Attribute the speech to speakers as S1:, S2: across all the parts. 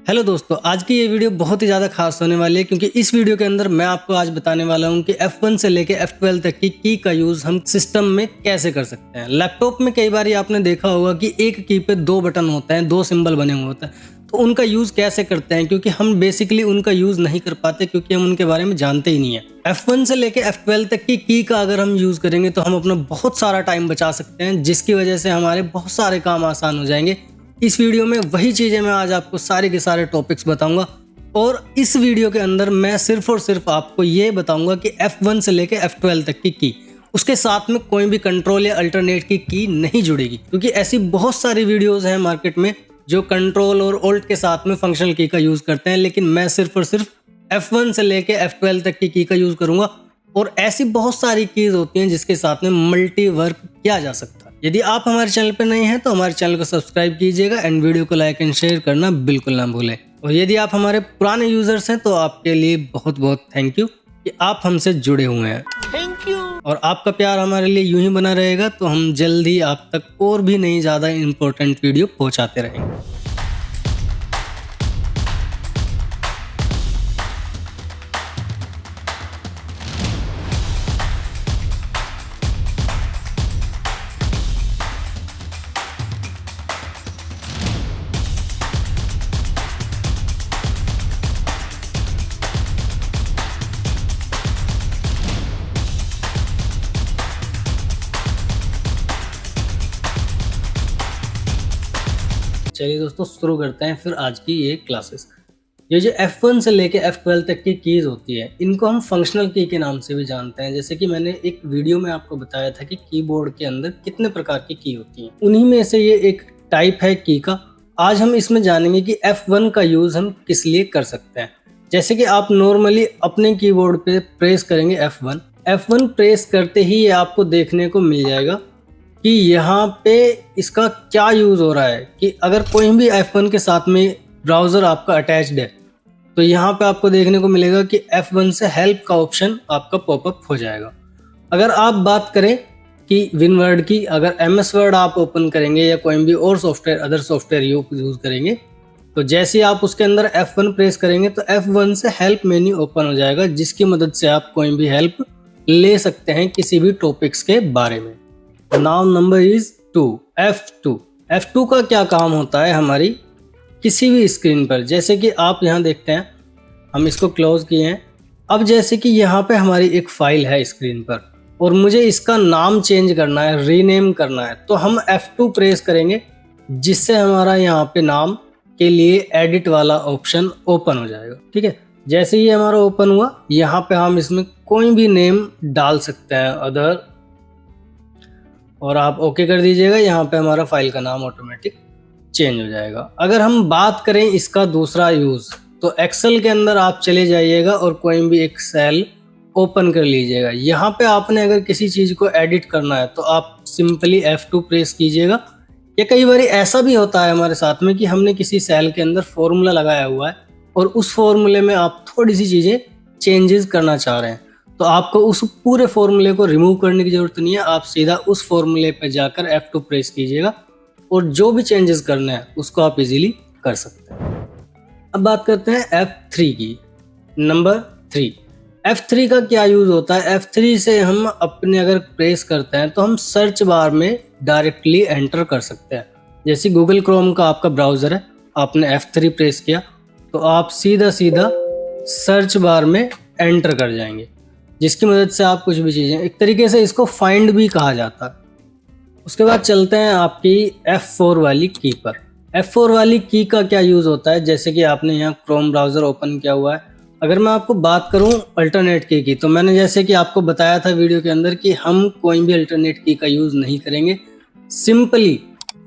S1: Hello दोस्तों, आज की ये वीडियो बहुत ही ज़्यादा खास होने वाली है क्योंकि इस वीडियो के अंदर मैं आपको आज बताने वाला हूँ कि F1 से लेके F12 तक की की का यूज़ हम सिस्टम में कैसे कर सकते हैं। लैपटॉप में कई बार आपने देखा होगा कि एक की पे दो बटन होते हैं, दो सिंबल बने हुए होते हैं, तो उनका यूज़ कैसे करते हैं क्योंकि हम बेसिकली उनका यूज़ नहीं कर पाते क्योंकि हम उनके बारे में जानते ही नहीं है। F1 से लेके F12 तक की का अगर हम यूज़ करेंगे तो हम अपना बहुत सारा टाइम बचा सकते हैं, जिसकी वजह से हमारे बहुत सारे काम आसान हो जाएंगे। इस वीडियो में वही चीज़ें मैं आज आपको सारे के सारे टॉपिक्स बताऊंगा और इस वीडियो के अंदर मैं सिर्फ और सिर्फ आपको ये बताऊंगा कि F1 से लेके F12 तक की उसके साथ में कोई भी कंट्रोल या अल्टरनेट की नहीं जुड़ेगी, क्योंकि ऐसी बहुत सारी वीडियोस हैं मार्केट में जो कंट्रोल और ऑल्ट के साथ में फंक्शनल की का यूज़ करते हैं, लेकिन मैं सिर्फ और सिर्फ F1 से लेके F12 तक की का यूज़ करूंगा। और ऐसी बहुत सारी कीज़ होती हैं जिसके साथ में मल्टी वर्क किया जा सकता है। यदि आप हमारे चैनल पर नए हैं तो हमारे चैनल को सब्सक्राइब कीजिएगा एंड वीडियो को लाइक एंड शेयर करना बिल्कुल ना भूलें। और यदि आप हमारे पुराने यूजर्स हैं तो आपके लिए बहुत बहुत थैंक यू कि आप हमसे जुड़े हुए हैं।
S2: Thank you.
S1: और आपका प्यार हमारे लिए यूं ही बना रहेगा तो हम जल्द ही आप तक और भी नई ज़्यादा इंपॉर्टेंट वीडियो पहुँचाते रहेंगे। चलिए दोस्तों, शुरू करते हैं फिर आज की ये क्लासेस। ये जो F1 से लेके F12 तक की कीज़ होती है, इनको हम फंक्शनल की के नाम से भी जानते हैं। जैसे कि मैंने एक वीडियो में आपको बताया था कि कीबोर्ड के अंदर कितने प्रकार की होती हैं, उन्हीं में से ये एक टाइप है की का। आज हम इसमें जानेंगे कि F1 का यूज़ हम किस लिए कर सकते हैं। जैसे कि आप नॉर्मली अपने कीबोर्ड पे प्रेस करेंगे F1 प्रेस करते ही ये आपको देखने को मिल जाएगा कि यहाँ पे इसका क्या यूज़ हो रहा है। कि अगर कोई भी F1 के साथ में ब्राउज़र आपका अटैच्ड है तो यहाँ पे आपको देखने को मिलेगा कि F1 से हेल्प का ऑप्शन आपका पॉपअप हो जाएगा। अगर आप बात करें कि विनवर्ड की, अगर MS वर्ड आप ओपन करेंगे या कोई भी और सॉफ्टवेयर अदर सॉफ्टवेयर यूज़ करेंगे तो जैसे ही आप उसके अंदर F1 प्रेस करेंगे तो F1 से हेल्प मेन्यू ओपन हो जाएगा, जिसकी मदद से आप कोई भी हेल्प ले सकते हैं किसी भी टॉपिक्स के बारे में। नाउ नंबर इज 2 F2 का क्या काम होता है हमारी किसी भी स्क्रीन पर। जैसे कि आप यहाँ देखते हैं, हम इसको क्लोज किए हैं। अब जैसे कि यहाँ पे हमारी एक फाइल है स्क्रीन पर और मुझे इसका नाम चेंज करना है, रीनेम करना है, तो हम F2 प्रेस करेंगे, जिससे हमारा यहाँ पे नाम के लिए एडिट वाला ऑप्शन ओपन हो जाएगा। ठीक है, जैसे ही हमारा ओपन हुआ, यहाँ पे हम इसमें कोई भी नेम डाल सकते हैं अदर, और आप ओके कर दीजिएगा। यहाँ पे हमारा फाइल का नाम ऑटोमेटिक चेंज हो जाएगा। अगर हम बात करें इसका दूसरा यूज़, तो एक्सेल के अंदर आप चले जाइएगा और कोई भी एक सेल ओपन कर लीजिएगा। यहाँ पे आपने अगर किसी चीज़ को एडिट करना है तो आप सिंपली F2 प्रेस कीजिएगा। या कई बार ऐसा भी होता है हमारे साथ में कि हमने किसी सेल के अंदर फॉर्मूला लगाया हुआ है और उस फॉर्मूले में आप थोड़ी सी चीज़ें चेंजेस करना चाह रहे हैं, तो आपको उस पूरे फॉर्मूले को रिमूव करने की ज़रूरत नहीं है। आप सीधा उस फॉर्मूले पर जाकर F2 प्रेस कीजिएगा और जो भी चेंजेस करने हैं उसको आप इजीली कर सकते हैं। अब बात करते हैं F3 की। नंबर 3 F3 का क्या यूज़ होता है। F3 से हम अपने अगर प्रेस करते हैं तो हम सर्च बार में डायरेक्टली एंटर कर सकते हैं। जैसे गूगल क्रोम का आपका ब्राउज़र है, आपने F3 प्रेस किया तो आप सीधा सर्च बार में एंटर कर जाएंगे, जिसकी मदद से आप कुछ भी चीज़ें, एक तरीके से इसको फाइंड भी कहा जाता है। उसके बाद चलते हैं आपकी F4 वाली की पर। F4 वाली की का क्या यूज़ होता है। जैसे कि आपने यहाँ क्रोम ब्राउज़र ओपन किया हुआ है, अगर मैं आपको बात करूँ अल्टरनेट की तो मैंने जैसे कि आपको बताया था वीडियो के अंदर कि हम कोई भी अल्टरनेट की का यूज़ नहीं करेंगे, सिंपली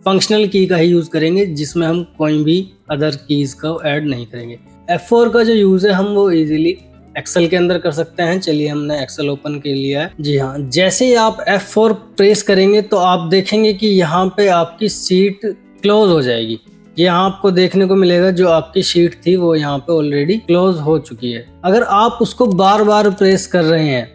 S1: फंक्शनल की का ही यूज़ करेंगे, जिसमें हम कोई भी अदर कीज़ को ऐड नहीं करेंगे। F4 का जो यूज़ है हम वो ईजिली एक्सेल के अंदर कर सकते हैं। चलिए, हमने एक्सेल ओपन कर लिया है। जी हाँ, जैसे ही आप F4 प्रेस करेंगे तो आप देखेंगे कि यहाँ पे आपकी शीट क्लोज हो जाएगी। यहाँ आपको देखने को मिलेगा जो आपकी शीट थी वो यहाँ पे ऑलरेडी क्लोज हो चुकी है। अगर आप उसको बार बार प्रेस कर रहे हैं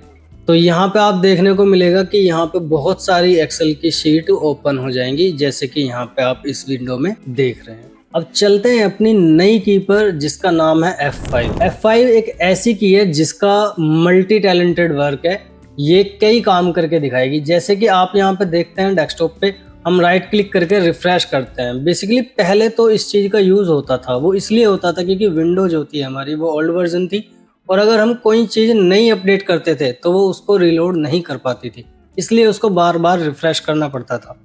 S1: तो यहाँ पे आप देखने को मिलेगा कि यहाँ पे बहुत सारी एक्सेल की शीट ओपन हो जाएंगी, जैसे कि यहाँ पे आप इस विंडो में देख रहे हैं। अब चलते हैं अपनी नई की पर जिसका नाम है F5। F5 एक ऐसी की है जिसका मल्टी टैलेंटेड वर्क है। ये कई काम करके दिखाएगी। जैसे कि आप यहाँ पे देखते हैं डेस्कटॉप पे हम राइट क्लिक करके रिफ्रेश करते हैं। बेसिकली पहले तो इस चीज़ का यूज़ होता था, वो इसलिए होता था क्योंकि विंडोज होती है हमारी वो ओल्ड वर्जन थी, और अगर हम कोई चीज़ नई अपडेट करते थे तो वो उसको रिलोड नहीं कर पाती थी, इसलिए उसको बार बार रिफ्रेश करना पड़ता था।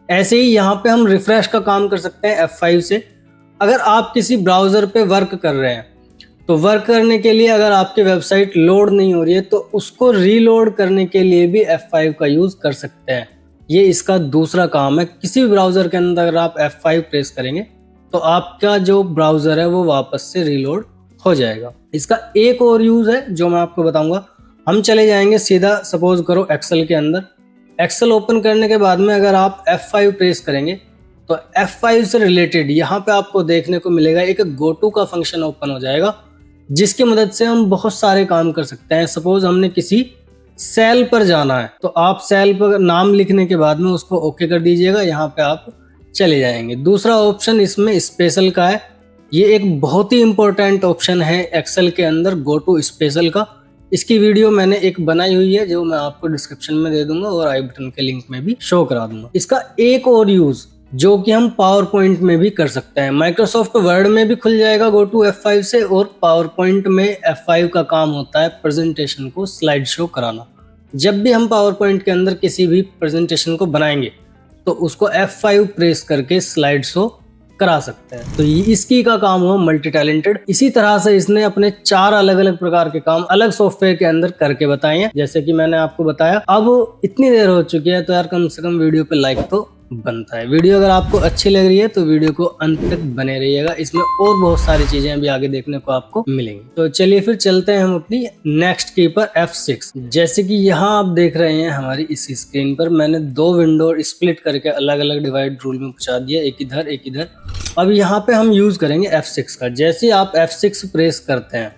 S1: ऐसे ही यहाँ पे हम रिफ्रेश का काम कर सकते हैं F5 से। अगर आप किसी ब्राउज़र पे वर्क कर रहे हैं तो वर्क करने के लिए अगर आपकी वेबसाइट लोड नहीं हो रही है तो उसको रीलोड करने के लिए भी F5 का यूज़ कर सकते हैं। ये इसका दूसरा काम है। किसी भी ब्राउज़र के अंदर अगर आप F5 प्रेस करेंगे तो आपका जो ब्राउज़र है वो वापस से रीलोड हो जाएगा। इसका एक और यूज़ है जो मैं आपको बताऊंगा। हम चले जाएंगे सीधा, सपोज करो एक्सेल के अंदर। एक्सेल ओपन करने के बाद में अगर आप F5 प्रेस करेंगे तो F5 से रिलेटेड यहाँ पे आपको देखने को मिलेगा एक गोटू का फंक्शन ओपन हो जाएगा, जिसकी मदद से हम बहुत सारे काम कर सकते हैं। सपोज हमने किसी सेल पर जाना है तो आप सेल पर नाम लिखने के बाद में उसको ओके कर दीजिएगा, यहाँ पे आप चले जाएंगे। दूसरा ऑप्शन इसमें स्पेशल का है। ये एक बहुत ही इंपॉर्टेंट ऑप्शन है एक्सेल के अंदर, गो टू स्पेशल का। इसकी वीडियो मैंने एक बनाई हुई है जो मैं आपको डिस्क्रिप्शन में दे दूंगा और आई बटन के लिंक में भी शो करा दूंगा। इसका एक और यूज जो कि हम पावर पॉइंट में भी कर सकते हैं, माइक्रोसॉफ्ट वर्ड में भी खुल जाएगा गो टू F5 से, और पावर पॉइंट में F5 का काम होता है प्रेजेंटेशन को स्लाइड शो कराना। जब भी हम पावर पॉइंट के अंदर किसी भी प्रेजेंटेशन को बनाएंगे तो उसको F5 प्रेस करके स्लाइड शो करा सकते हैं। तो ये इसकी का काम हुआ मल्टी टैलेंटेड। इसी तरह से इसने अपने 4 अलग अलग प्रकार के काम अलग सॉफ्टवेयर के अंदर करके बताए हैं, जैसे कि मैंने आपको बताया। अब इतनी देर हो चुकी है तो यार कम से कम वीडियो पे लाइक तो बनता है। वीडियो अगर आपको अच्छी लग रही है तो वीडियो को अंत तक बने रहिएगा, इसमें और बहुत सारी चीजें अभी आगे देखने को आपको मिलेंगी। तो चलिए फिर चलते हैं हम अपनी नेक्स्ट की पर F6। जैसे कि यहाँ आप देख रहे हैं हमारी इस स्क्रीन पर मैंने 2 विंडो स्प्लिट करके अलग अलग डिवाइड रूल में पहुंचा दिया, एक इधर एक इधर। अब यहाँ पे हम यूज करेंगे F6 का। जैसे आप F6 प्रेस करते हैं,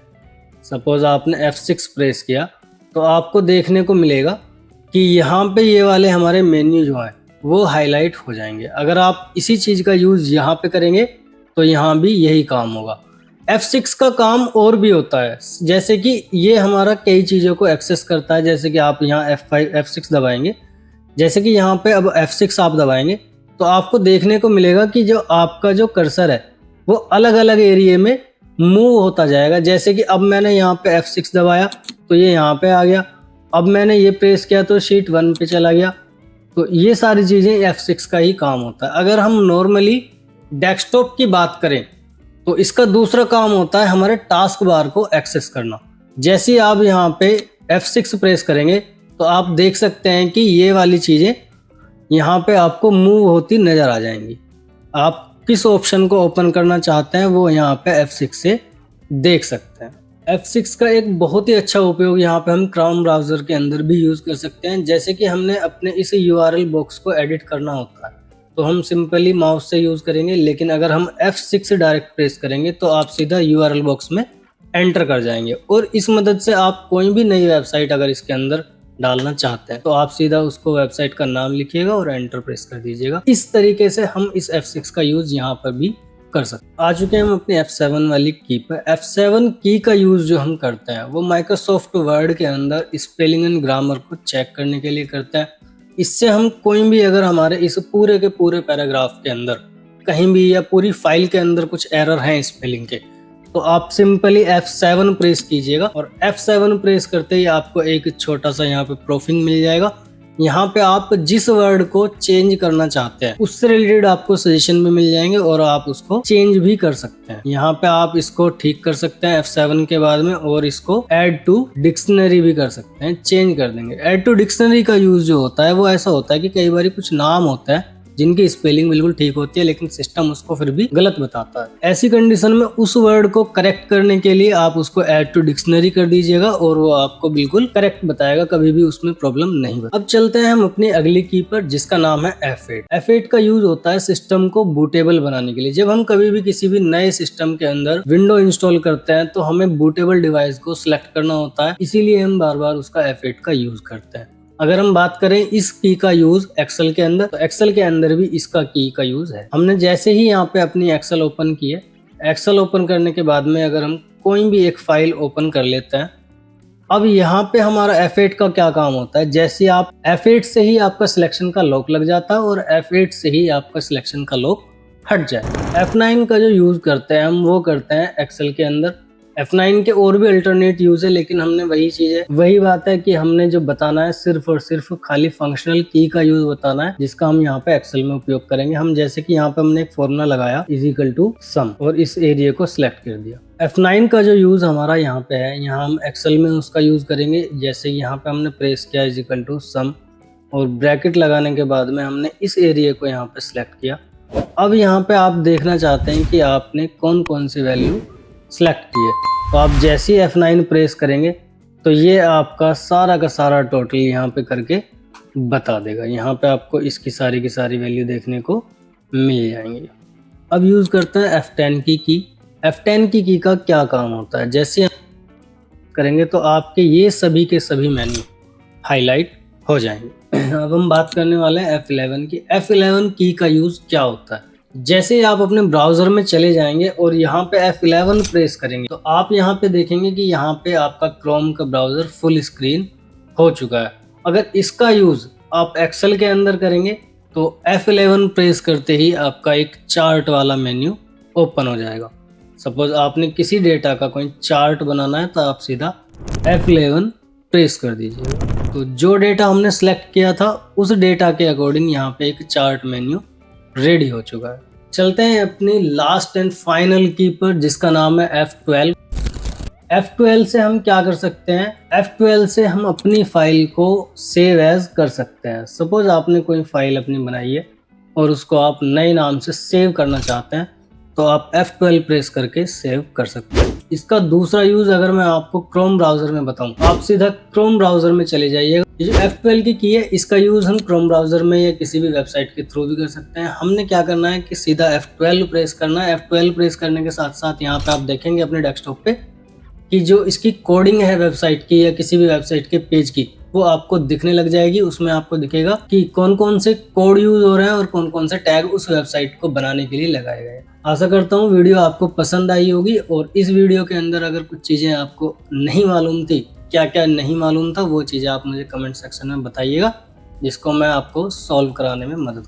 S1: सपोज आपने F6 प्रेस किया तो आपको देखने को मिलेगा कि यहाँ पे ये वाले हमारे मेन्यू जो है वो हाईलाइट हो जाएंगे। अगर आप इसी चीज का यूज यहाँ पे करेंगे तो यहाँ भी यही काम होगा। F6 का काम और भी होता है, जैसे कि ये हमारा कई चीजों को एक्सेस करता है। जैसे कि आप यहाँ F6 दबाएंगे, जैसे कि यहाँ पे अब F6 आप दबाएंगे तो आपको देखने को मिलेगा कि जो आपका जो कर्सर है वो अलग अलग एरिया में मूव होता जाएगा। जैसे कि अब मैंने यहाँ पे F6 दबाया तो ये यहाँ पे आ गया, अब मैंने ये प्रेस किया तो शीट 1 पे चला गया। तो ये सारी चीजें F6 का ही काम होता है। अगर हम नॉर्मली डेस्कटॉप की बात करें तो इसका दूसरा काम होता है हमारे टास्क बार को एक्सेस करना। जैसे आप यहाँ पे F6 प्रेस करेंगे तो आप देख सकते हैं कि ये वाली चीजें यहाँ पे आपको मूव होती नजर आ जाएंगी। आप किस ऑप्शन को ओपन करना चाहते हैं वो यहाँ पे F6 से देख सकते हैं। F6 का एक बहुत ही अच्छा उपयोग यहाँ पे हम क्रोम ब्राउजर के अंदर भी यूज कर सकते हैं। जैसे कि हमने अपने इस URL बॉक्स को एडिट करना होता है तो हम सिंपली माउस से यूज करेंगे, लेकिन अगर हम F6 डायरेक्ट प्रेस करेंगे तो आप सीधा URL बॉक्स में एंटर कर जाएंगे, और इस मदद से आप कोई भी नई वेबसाइट अगर इसके अंदर डालना चाहते हैं तो आप सीधा उसको वेबसाइट का नाम लिखिएगा और एंटर प्रेस कर दीजिएगा। इस तरीके से हम इस F6 का यूज यहाँ पर भी कर सकते हैं। आ चुके हैं हम अपने F7 वाली की पर। F7 की का यूज जो हम करते हैं वो माइक्रोसॉफ्ट वर्ड के अंदर स्पेलिंग एंड ग्रामर को चेक करने के लिए करते हैं। इससे हम कोई भी अगर हमारे इस पूरे के पूरे पैराग्राफ के अंदर कहीं भी या पूरी फाइल के अंदर कुछ एरर हैं स्पेलिंग के तो आप सिंपली F7 प्रेस कीजिएगा, और F7 प्रेस करते ही आपको एक छोटा सा यहाँ पे प्रूफिंग मिल जाएगा। यहाँ पे आप जिस वर्ड को चेंज करना चाहते हैं उससे रिलेटेड आपको सजेशन भी मिल जाएंगे और आप उसको चेंज भी कर सकते हैं। यहाँ पे आप इसको ठीक कर सकते हैं F7 के बाद में, और इसको ऐड टू डिक्शनरी भी कर सकते हैं, चेंज कर देंगे। ऐड टू डिक्शनरी का यूज जो होता है वो ऐसा होता है कि कई बार कुछ नाम होता है जिनकी स्पेलिंग बिल्कुल ठीक होती है लेकिन सिस्टम उसको फिर भी गलत बताता है। ऐसी कंडीशन में उस वर्ड को करेक्ट करने के लिए आप उसको ऐड टू डिक्शनरी कर दीजिएगा और वो आपको बिल्कुल करेक्ट बताएगा, कभी भी उसमें प्रॉब्लम नहीं बताएगा। अब चलते हैं हम अपनी अगली की पर जिसका नाम है F8। F8 का यूज होता है सिस्टम को बूटेबल बनाने के लिए। जब हम कभी भी किसी भी नए सिस्टम के अंदर विंडो इंस्टॉल करते हैं तो हमें बूटेबल डिवाइस को सिलेक्ट करना होता है, इसीलिए हम बार बार उसका F8 का यूज करते हैं। अगर हम बात करें इस की का यूज एक्सेल के अंदर, तो एक्सेल के अंदर भी इसका की का यूज है। हमने जैसे ही यहाँ पे अपनी एक्सेल ओपन की है, एक्सेल ओपन करने के बाद में अगर हम कोई भी एक फाइल ओपन कर लेते हैं, अब यहाँ पे हमारा F8 का क्या काम होता है, जैसे आप F8 से ही आपका सिलेक्शन का लॉक लग जाता है और F8 से ही आपका सिलेक्शन का लॉक हट जाए। F9 का जो यूज करते हैं हम, वो करते हैं एक्सेल के अंदर। F9 के और भी अल्टरनेट यूज है, लेकिन हमने वही बात है कि हमने जो बताना है सिर्फ और सिर्फ खाली फंक्शनल की का यूज बताना है, जिसका हम यहाँ पे एक्सेल में उपयोग करेंगे। हम जैसे कि यहाँ पे हमने एक फॉर्मूला लगाया = सम और इस एरिया को सिलेक्ट कर दिया। F9 का जो यूज हमारा यहाँ पे है, यहाँ हम एक्सेल में उसका यूज करेंगे। जैसे यहाँ पे हमने प्रेस किया = सम और ब्रैकेट लगाने के बाद में हमने इस एरिया को यहाँ पे सिलेक्ट किया। अब यहाँ पे आप देखना चाहते हैं कि आपने कौन कौन सी वैल्यू सिलेक्ट की है, तो आप जैसे ही F9 प्रेस करेंगे तो ये आपका सारा का सारा टोटल यहाँ पे करके बता देगा। यहाँ पे आपको इसकी सारी की सारी वैल्यू देखने को मिल जाएंगी। अब यूज करते हैं F10 की। F10 की का क्या काम होता है, जैसे करेंगे तो आपके ये सभी के सभी मेन्यू हाईलाइट हो जाएंगे। अब हम बात करने वाले हैं F11 की। F11 की का यूज क्या होता है, जैसे ही आप अपने ब्राउजर में चले जाएंगे और यहाँ पे F11 प्रेस करेंगे तो आप यहाँ पे देखेंगे कि यहाँ पे आपका क्रोम का ब्राउजर फुल स्क्रीन हो चुका है। अगर इसका यूज आप एक्सेल के अंदर करेंगे तो F11 प्रेस करते ही आपका एक चार्ट वाला मेन्यू ओपन हो जाएगा। सपोज आपने किसी डेटा का कोई चार्ट बनाना है तो आप सीधा F11 प्रेस कर दीजिएगा, तो जो डेटा हमने सेलेक्ट किया था उस डेटा के अकॉर्डिंग यहाँ पे एक चार्ट मेन्यू रेडी हो चुका है। चलते हैं अपनी लास्ट एंड फाइनल की पर, जिसका नाम है F12। F12 से हम क्या कर सकते हैं, F12 से हम अपनी फाइल को सेव एज कर सकते हैं। सपोज आपने कोई फाइल अपनी बनाई है और उसको आप नए नाम से सेव करना चाहते हैं, तो आप F12 प्रेस करके सेव कर सकते हैं। इसका दूसरा यूज अगर मैं आपको क्रोम ब्राउजर में बताऊं, आप सीधा क्रोम ब्राउजर में चले जाइएगा। ये जो F12 की है, इसका यूज हम क्रोम ब्राउजर में या किसी भी वेबसाइट के थ्रू भी कर सकते हैं। हमने क्या करना है कि सीधा F12 प्रेस करना है। F12 प्रेस करने के साथ साथ यहाँ पे आप देखेंगे अपने डेस्कटॉप पे कि जो इसकी कोडिंग है वेबसाइट की या किसी भी वेबसाइट के पेज की, वो आपको दिखने लग जाएगी। उसमें आपको दिखेगा कि कौन कौन से कोड यूज हो रहे हैं और कौन कौन से टैग उस वेबसाइट को बनाने के लिए लगाए गए। आशा करता हूँ वीडियो आपको पसंद आई होगी, और इस वीडियो के अंदर अगर कुछ चीज़ें आपको नहीं मालूम थी, क्या क्या नहीं मालूम था, वो चीज़ें आप मुझे कमेंट सेक्शन में बताइएगा, जिसको मैं आपको सॉल्व कराने में मदद